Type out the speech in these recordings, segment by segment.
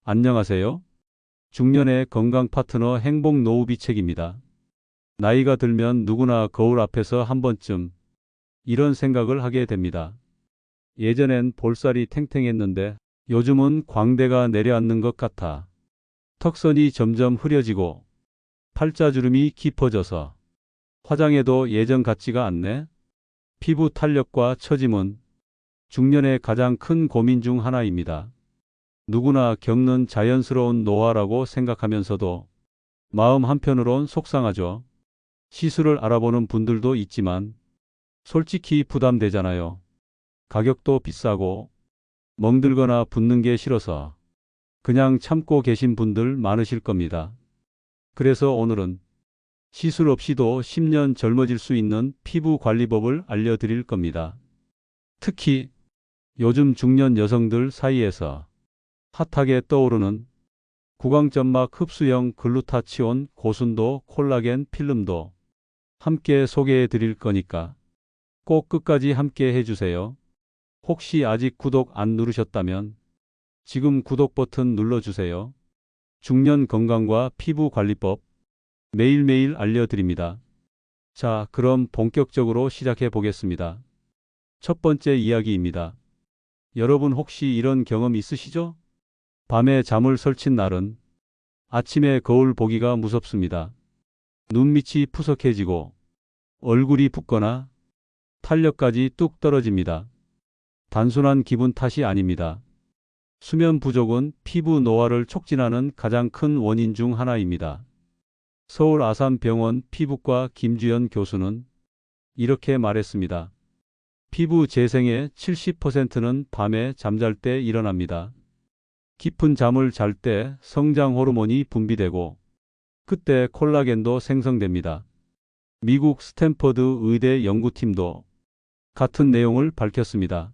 안녕하세요. 중년의 건강 파트너 행복 노후비 책입니다. 나이가 들면 누구나 거울 앞에서 한 번쯤 이런 생각을 하게 됩니다. 예전엔 볼살이 탱탱했는데 요즘은 광대가 내려앉는 것 같아. 턱선이 점점 흐려지고 팔자주름이 깊어져서 화장해도 예전 같지가 않네. 피부 탄력과 처짐은 중년의 가장 큰 고민 중 하나입니다. 누구나 겪는 자연스러운 노화라고 생각하면서도 마음 한편으론 속상하죠. 시술을 알아보는 분들도 있지만 솔직히 부담되잖아요. 가격도 비싸고 멍들거나 붓는 게 싫어서 그냥 참고 계신 분들 많으실 겁니다. 그래서 오늘은 시술 없이도 10년 젊어질 수 있는 피부 관리법을 알려드릴 겁니다. 특히 요즘 중년 여성들 사이에서 핫하게 떠오르는 구강점막 흡수형 글루타치온 고순도 콜라겐 필름도 함께 소개해 드릴 거니까 꼭 끝까지 함께 해주세요. 혹시 아직 구독 안 누르셨다면 지금 구독 버튼 눌러주세요. 중년 건강과 피부 관리법 매일매일 알려드립니다. 자, 그럼 본격적으로 시작해 보겠습니다. 첫 번째 이야기입니다. 여러분 혹시 이런 경험 있으시죠? 밤에 잠을 설친 날은 아침에 거울 보기가 무섭습니다. 눈밑이 푸석해지고 얼굴이 붓거나 탄력까지 뚝 떨어집니다. 단순한 기분 탓이 아닙니다. 수면 부족은 피부 노화를 촉진하는 가장 큰 원인 중 하나입니다. 서울 아산병원 피부과 김주연 교수는 이렇게 말했습니다. 피부 재생의 70%는 밤에 잠잘 때 일어납니다. 깊은 잠을 잘 때 성장 호르몬이 분비되고 그때 콜라겐도 생성됩니다. 미국 스탠퍼드 의대 연구팀도 같은 내용을 밝혔습니다.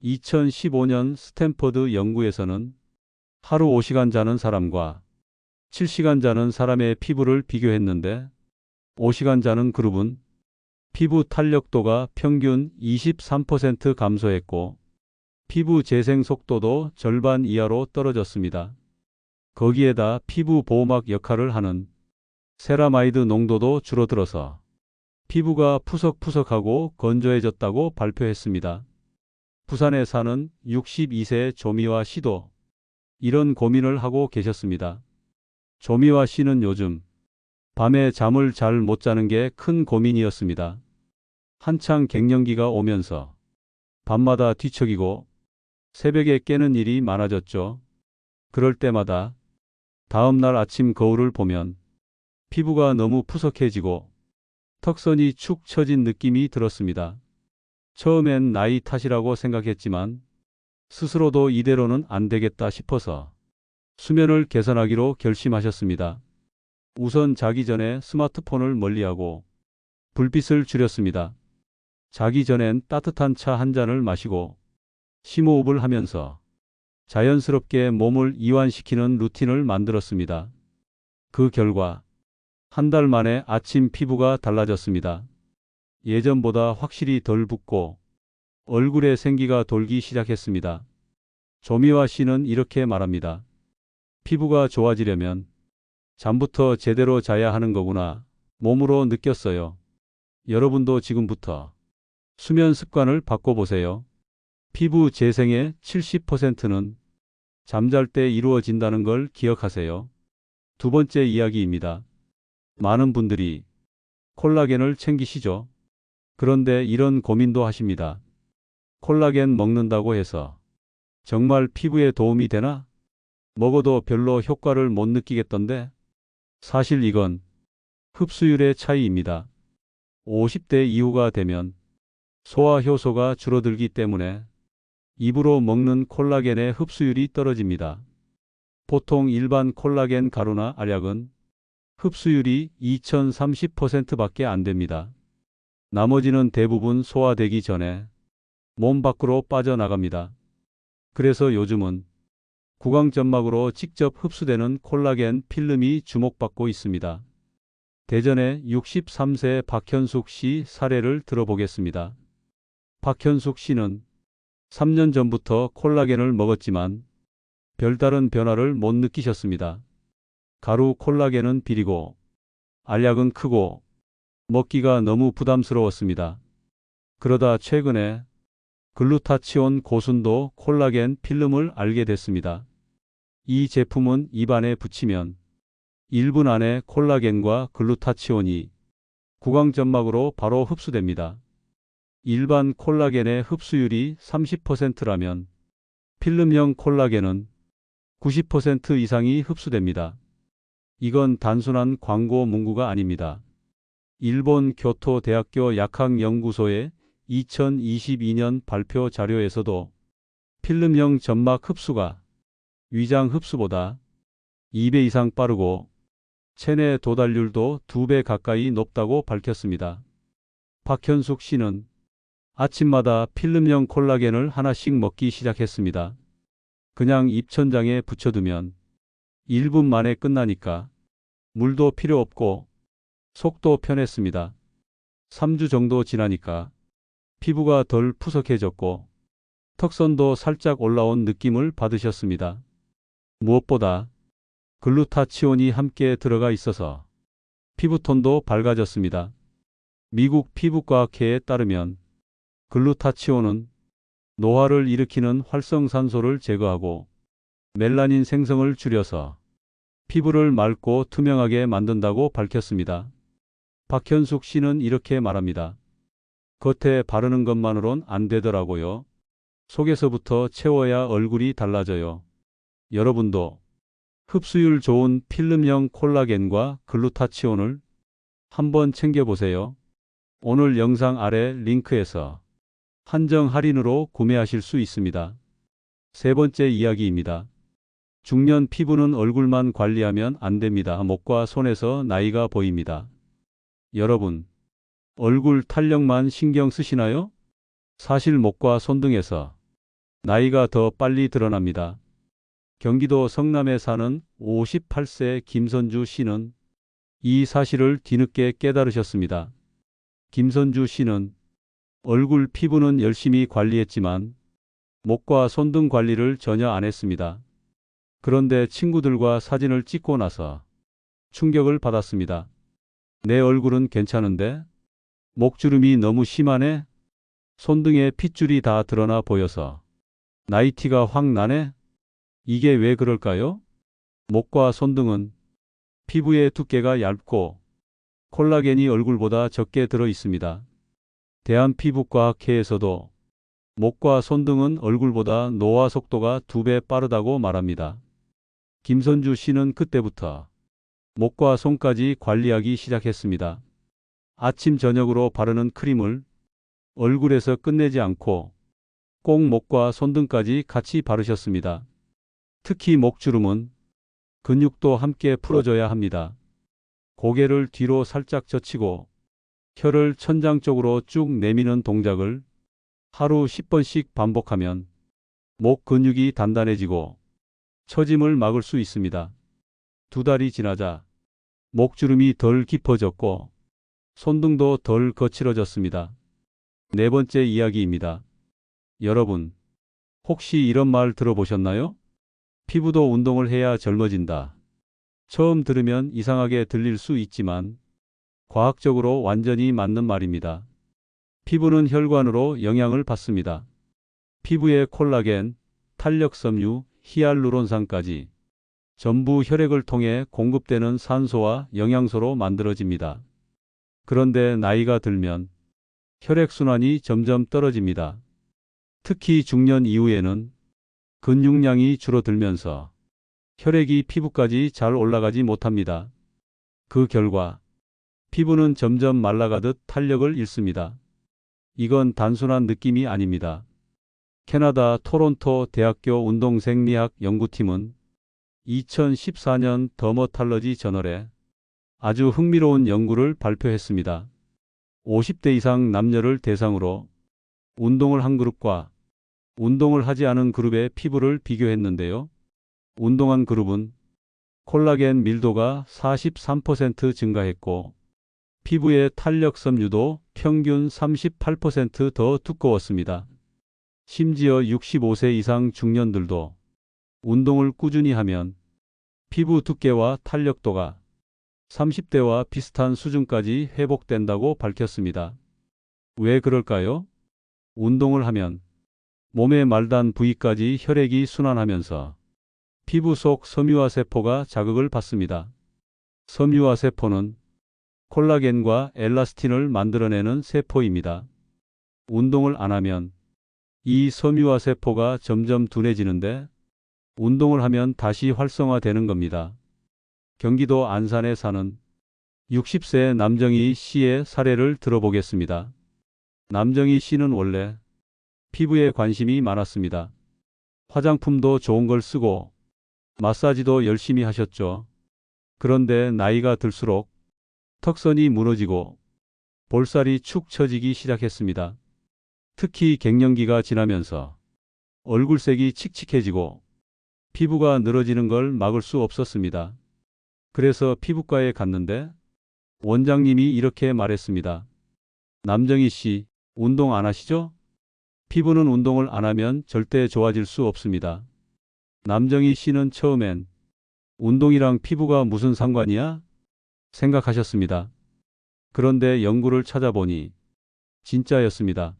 2015년 스탠퍼드 연구에서는 하루 5시간 자는 사람과 7시간 자는 사람의 피부를 비교했는데 5시간 자는 그룹은 피부 탄력도가 평균 23% 감소했고 피부 재생 속도도 절반 이하로 떨어졌습니다. 거기에다 피부 보호막 역할을 하는 세라마이드 농도도 줄어들어서 피부가 푸석푸석하고 건조해졌다고 발표했습니다. 부산에 사는 62세 조미화 씨도 이런 고민을 하고 계셨습니다. 조미화 씨는 요즘 밤에 잠을 잘 못 자는 게 큰 고민이었습니다. 한창 갱년기가 오면서 밤마다 뒤척이고 새벽에 깨는 일이 많아졌죠. 그럴 때마다 다음날 아침 거울을 보면 피부가 너무 푸석해지고 턱선이 축 처진 느낌이 들었습니다. 처음엔 나이 탓이라고 생각했지만 스스로도 이대로는 안 되겠다 싶어서 수면을 개선하기로 결심하셨습니다. 우선 자기 전에 스마트폰을 멀리하고 불빛을 줄였습니다. 자기 전엔 따뜻한 차 한 잔을 마시고 심호흡을 하면서 자연스럽게 몸을 이완시키는 루틴을 만들었습니다. 그 결과 한 달 만에 아침 피부가 달라졌습니다. 예전보다 확실히 덜 붓고 얼굴에 생기가 돌기 시작했습니다. 조미화 씨는 이렇게 말합니다. 피부가 좋아지려면 잠부터 제대로 자야 하는 거구나 몸으로 느꼈어요. 여러분도 지금부터 수면 습관을 바꿔보세요. 피부 재생의 70%는 잠잘 때 이루어진다는 걸 기억하세요. 두 번째 이야기입니다. 많은 분들이 콜라겐을 챙기시죠. 그런데 이런 고민도 하십니다. 콜라겐 먹는다고 해서 정말 피부에 도움이 되나? 먹어도 별로 효과를 못 느끼겠던데? 사실 이건 흡수율의 차이입니다. 50대 이후가 되면 소화 효소가 줄어들기 때문에 입으로 먹는 콜라겐의 흡수율이 떨어집니다. 보통 일반 콜라겐 가루나 알약은 흡수율이 2030%밖에 안 됩니다. 나머지는 대부분 소화되기 전에 몸 밖으로 빠져나갑니다. 그래서 요즘은 구강점막으로 직접 흡수되는 콜라겐 필름이 주목받고 있습니다. 대전의 63세 박현숙 씨 사례를 들어보겠습니다. 박현숙 씨는 3년 전부터 콜라겐을 먹었지만 별다른 변화를 못 느끼셨습니다. 가루 콜라겐은 비리고 알약은 크고 먹기가 너무 부담스러웠습니다. 그러다 최근에 글루타치온 고순도 콜라겐 필름을 알게 됐습니다. 이 제품은 입안에 붙이면 1분 안에 콜라겐과 글루타치온이 구강점막으로 바로 흡수됩니다. 일반 콜라겐의 흡수율이 30%라면 필름형 콜라겐은 90% 이상이 흡수됩니다. 이건 단순한 광고 문구가 아닙니다. 일본 교토대학교 약학연구소의 2022년 발표 자료에서도 필름형 점막 흡수가 위장 흡수보다 2배 이상 빠르고 체내 도달률도 2배 가까이 높다고 밝혔습니다. 박현숙 씨는 아침마다 필름형 콜라겐을 하나씩 먹기 시작했습니다. 그냥 입천장에 붙여두면 1분 만에 끝나니까 물도 필요 없고 속도 편했습니다. 3주 정도 지나니까 피부가 덜 푸석해졌고 턱선도 살짝 올라온 느낌을 받으셨습니다. 무엇보다 글루타치온이 함께 들어가 있어서 피부톤도 밝아졌습니다. 미국 피부과학회에 따르면 글루타치온은 노화를 일으키는 활성산소를 제거하고 멜라닌 생성을 줄여서 피부를 맑고 투명하게 만든다고 밝혔습니다. 박현숙 씨는 이렇게 말합니다. 겉에 바르는 것만으론 안 되더라고요. 속에서부터 채워야 얼굴이 달라져요. 여러분도 흡수율 좋은 필름형 콜라겐과 글루타치온을 한번 챙겨보세요. 오늘 영상 아래 링크에서 한정 할인으로 구매하실 수 있습니다. 세 번째 이야기입니다. 중년 피부는 얼굴만 관리하면 안 됩니다. 목과 손에서 나이가 보입니다. 여러분, 얼굴 탄력만 신경 쓰시나요? 사실 목과 손등에서 나이가 더 빨리 드러납니다. 경기도 성남에 사는 58세 김선주 씨는 이 사실을 뒤늦게 깨달으셨습니다. 김선주 씨는 얼굴 피부는 열심히 관리했지만 목과 손등 관리를 전혀 안 했습니다. 그런데 친구들과 사진을 찍고 나서 충격을 받았습니다. 내 얼굴은 괜찮은데 목주름이 너무 심하네? 손등에 핏줄이 다 드러나 보여서 나이티가 확 나네? 이게 왜 그럴까요? 목과 손등은 피부의 두께가 얇고 콜라겐이 얼굴보다 적게 들어 있습니다. 대한피부과학회에서도 목과 손등은 얼굴보다 노화 속도가 2배 빠르다고 말합니다. 김선주 씨는 그때부터 목과 손까지 관리하기 시작했습니다. 아침 저녁으로 바르는 크림을 얼굴에서 끝내지 않고 꼭 목과 손등까지 같이 바르셨습니다. 특히 목주름은 근육도 함께 풀어줘야 합니다. 고개를 뒤로 살짝 젖히고 혀를 천장 쪽으로 쭉 내미는 동작을 하루 10번씩 반복하면 목 근육이 단단해지고 처짐을 막을 수 있습니다. 2달이 지나자 목주름이 덜 깊어졌고 손등도 덜 거칠어졌습니다. 네 번째 이야기입니다. 여러분, 혹시 이런 말 들어보셨나요? 피부도 운동을 해야 젊어진다. 처음 들으면 이상하게 들릴 수 있지만 과학적으로 완전히 맞는 말입니다. 피부는 혈관으로 영향을 받습니다. 피부의 콜라겐, 탄력섬유, 히알루론산까지 전부 혈액을 통해 공급되는 산소와 영양소로 만들어집니다. 그런데 나이가 들면 혈액순환이 점점 떨어집니다. 특히 중년 이후에는 근육량이 줄어들면서 혈액이 피부까지 잘 올라가지 못합니다. 그 결과 피부는 점점 말라가듯 탄력을 잃습니다. 이건 단순한 느낌이 아닙니다. 캐나다 토론토 대학교 운동생리학 연구팀은 2014년 더머탈러지 저널에 아주 흥미로운 연구를 발표했습니다. 50대 이상 남녀를 대상으로 운동을 한 그룹과 운동을 하지 않은 그룹의 피부를 비교했는데요. 운동한 그룹은 콜라겐 밀도가 43% 증가했고 피부의 탄력섬유도 평균 38% 더 두꺼웠습니다. 심지어 65세 이상 중년들도 운동을 꾸준히 하면 피부 두께와 탄력도가 30대와 비슷한 수준까지 회복된다고 밝혔습니다. 왜 그럴까요? 운동을 하면 몸의 말단 부위까지 혈액이 순환하면서 피부 속 섬유화 세포가 자극을 받습니다. 섬유화 세포는 콜라겐과 엘라스틴을 만들어내는 세포입니다. 운동을 안 하면 이 섬유화 세포가 점점 둔해지는데 운동을 하면 다시 활성화되는 겁니다. 경기도 안산에 사는 60세 남정희 씨의 사례를 들어보겠습니다. 남정희 씨는 원래 피부에 관심이 많았습니다. 화장품도 좋은 걸 쓰고 마사지도 열심히 하셨죠. 그런데 나이가 들수록 턱선이 무너지고 볼살이 축 처지기 시작했습니다. 특히 갱년기가 지나면서 얼굴색이 칙칙해지고 피부가 늘어지는 걸 막을 수 없었습니다. 그래서 피부과에 갔는데 원장님이 이렇게 말했습니다. 남정희 씨, 운동 안 하시죠? 피부는 운동을 안 하면 절대 좋아질 수 없습니다. 남정희 씨는 처음엔 운동이랑 피부가 무슨 상관이야? 생각하셨습니다. 그런데 연구를 찾아보니 진짜였습니다.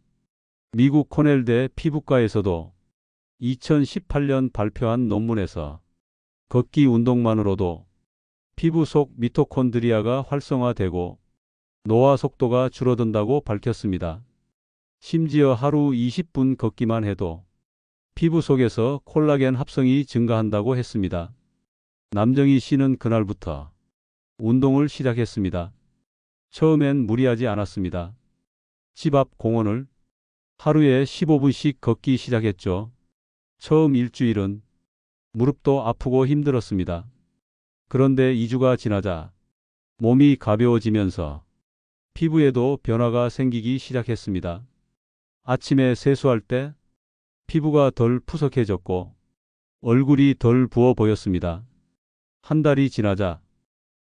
미국 코넬대 피부과에서도 2018년 발표한 논문에서 걷기 운동만으로도 피부 속 미토콘드리아가 활성화되고 노화 속도가 줄어든다고 밝혔습니다. 심지어 하루 20분 걷기만 해도 피부 속에서 콜라겐 합성이 증가한다고 했습니다. 남정희 씨는 그날부터 운동을 시작했습니다. 처음엔 무리하지 않았습니다. 집 앞 공원을 하루에 15분씩 걷기 시작했죠. 처음 일주일은 무릎도 아프고 힘들었습니다. 그런데 2주가 지나자 몸이 가벼워지면서 피부에도 변화가 생기기 시작했습니다. 아침에 세수할 때 피부가 덜 푸석해졌고 얼굴이 덜 부어 보였습니다. 한 달이 지나자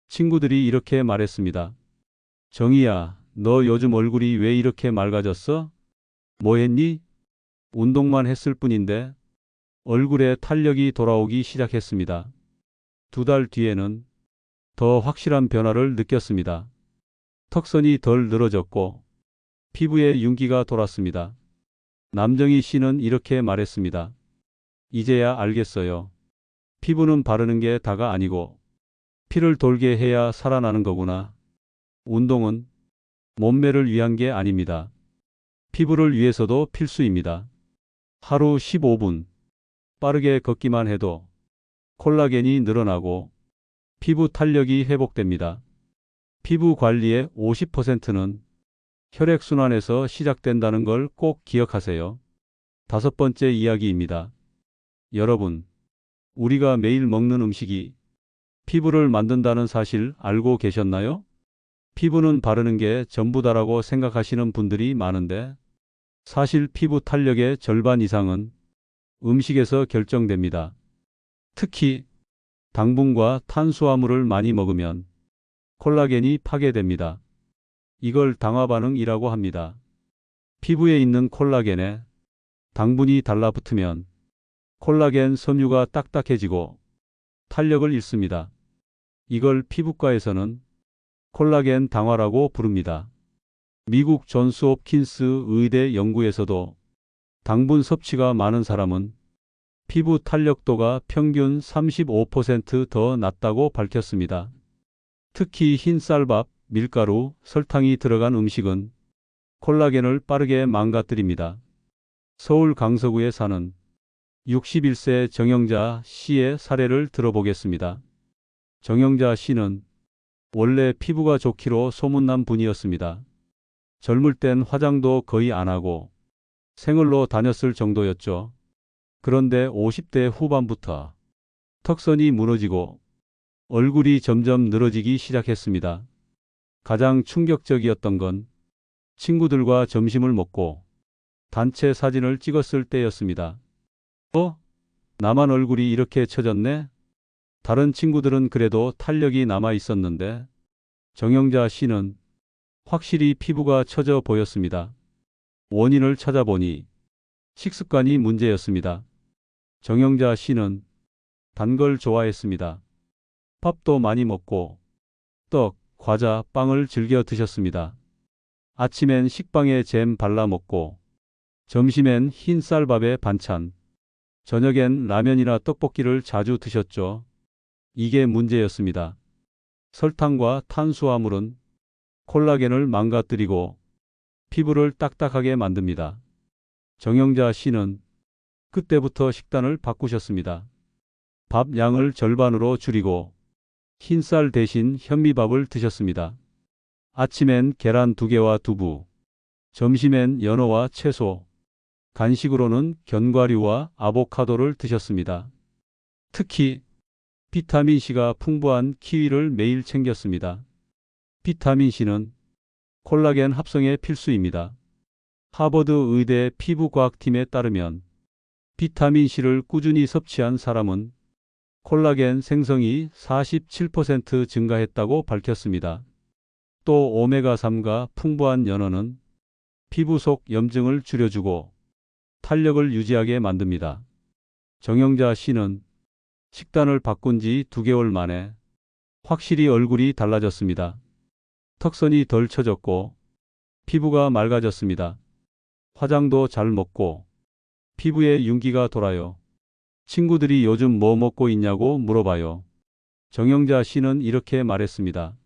친구들이 이렇게 말했습니다. 정희야, 너 요즘 얼굴이 왜 이렇게 맑아졌어? 뭐 했니? 운동만 했을 뿐인데 얼굴에 탄력이 돌아오기 시작했습니다. 2달 뒤에는 더 확실한 변화를 느꼈습니다. 턱선이 덜 늘어졌고 피부에 윤기가 돌았습니다. 남정희 씨는 이렇게 말했습니다. 이제야 알겠어요. 피부는 바르는 게 다가 아니고 피를 돌게 해야 살아나는 거구나. 운동은 몸매를 위한 게 아닙니다. 피부를 위해서도 필수입니다. 하루 15분 빠르게 걷기만 해도 콜라겐이 늘어나고 피부 탄력이 회복됩니다. 피부 관리의 50%는 혈액순환에서 시작된다는 걸 꼭 기억하세요. 5번째 이야기입니다. 여러분, 우리가 매일 먹는 음식이 피부를 만든다는 사실 알고 계셨나요? 피부는 바르는 게 전부다라고 생각하시는 분들이 많은데 사실 피부 탄력의 절반 이상은 음식에서 결정됩니다. 특히 당분과 탄수화물을 많이 먹으면 콜라겐이 파괴됩니다. 이걸 당화 반응이라고 합니다. 피부에 있는 콜라겐에 당분이 달라붙으면 콜라겐 섬유가 딱딱해지고 탄력을 잃습니다. 이걸 피부과에서는 콜라겐 당화라고 부릅니다. 미국 존스 홉킨스 의대 연구에서도 당분 섭취가 많은 사람은 피부 탄력도가 평균 35% 낮다고 밝혔습니다. 특히 흰 쌀밥, 밀가루, 설탕이 들어간 음식은 콜라겐을 빠르게 망가뜨립니다. 서울 강서구에 사는 61세 정영자 씨의 사례를 들어보겠습니다. 정영자 씨는 원래 피부가 좋기로 소문난 분이었습니다. 젊을 땐 화장도 거의 안 하고 생얼로 다녔을 정도였죠. 그런데 50대 후반부터 턱선이 무너지고 얼굴이 점점 늘어지기 시작했습니다. 가장 충격적이었던 건 친구들과 점심을 먹고 단체 사진을 찍었을 때였습니다. 나만 얼굴이 이렇게 처졌네? 다른 친구들은 그래도 탄력이 남아 있었는데 정영자 씨는 확실히 피부가 처져 보였습니다. 원인을 찾아보니 식습관이 문제였습니다. 정영자 씨는 단 걸 좋아했습니다. 밥도 많이 먹고 떡, 과자, 빵을 즐겨 드셨습니다. 아침엔 식빵에 잼 발라 먹고 점심엔 흰 쌀밥에 반찬, 저녁엔 라면이나 떡볶이를 자주 드셨죠. 이게 문제였습니다. 설탕과 탄수화물은 콜라겐을 망가뜨리고 피부를 딱딱하게 만듭니다. 정영자 씨는 그때부터 식단을 바꾸셨습니다. 밥 양을 절반으로 줄이고 흰쌀 대신 현미밥을 드셨습니다. 아침엔 계란 2개와 두부, 점심엔 연어와 채소, 간식으로는 견과류와 아보카도를 드셨습니다. 특히 비타민C가 풍부한 키위를 매일 챙겼습니다. 비타민C는 콜라겐 합성에 필수입니다. 하버드 의대 피부과학팀에 따르면 비타민C를 꾸준히 섭취한 사람은 콜라겐 생성이 47% 증가했다고 밝혔습니다. 또 오메가3가 풍부한 연어는 피부 속 염증을 줄여주고 탄력을 유지하게 만듭니다. 정영자 씨는 식단을 바꾼 지 2개월 만에 확실히 얼굴이 달라졌습니다. 턱선이 덜 처졌고 피부가 맑아졌습니다. 화장도 잘 먹고 피부에 윤기가 돌아요. 친구들이 요즘 뭐 먹고 있냐고 물어봐요. 정영자 씨는 이렇게 말했습니다.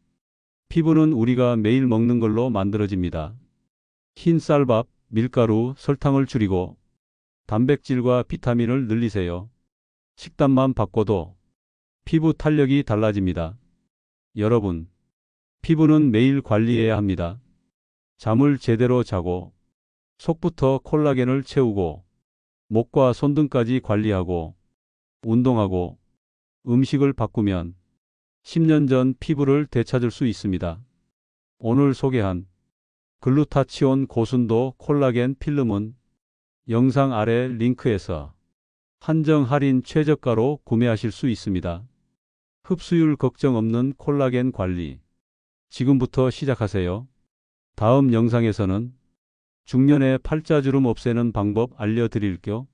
피부는 우리가 매일 먹는 걸로 만들어집니다. 흰 쌀밥, 밀가루, 설탕을 줄이고 단백질과 비타민을 늘리세요. 식단만 바꿔도 피부 탄력이 달라집니다. 여러분, 피부는 매일 관리해야 합니다. 잠을 제대로 자고 속부터 콜라겐을 채우고 목과 손등까지 관리하고 운동하고 음식을 바꾸면 10년 전 피부를 되찾을 수 있습니다. 오늘 소개한 글루타치온 고순도 콜라겐 필름은 영상 아래 링크에서 한정 할인 최저가로 구매하실 수 있습니다. 흡수율 걱정 없는 콜라겐 관리. 지금부터 시작하세요. 다음 영상에서는 중년의 팔자주름 없애는 방법 알려드릴게요.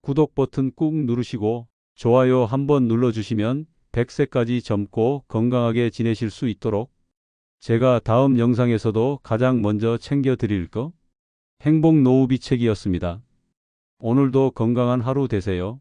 구독 버튼 꾹 누르시고 좋아요 한번 눌러주시면 100세까지 젊고 건강하게 지내실 수 있도록 제가 다음 영상에서도 가장 먼저 챙겨드릴게요. 행복 노후비책이었습니다. 오늘도 건강한 하루 되세요.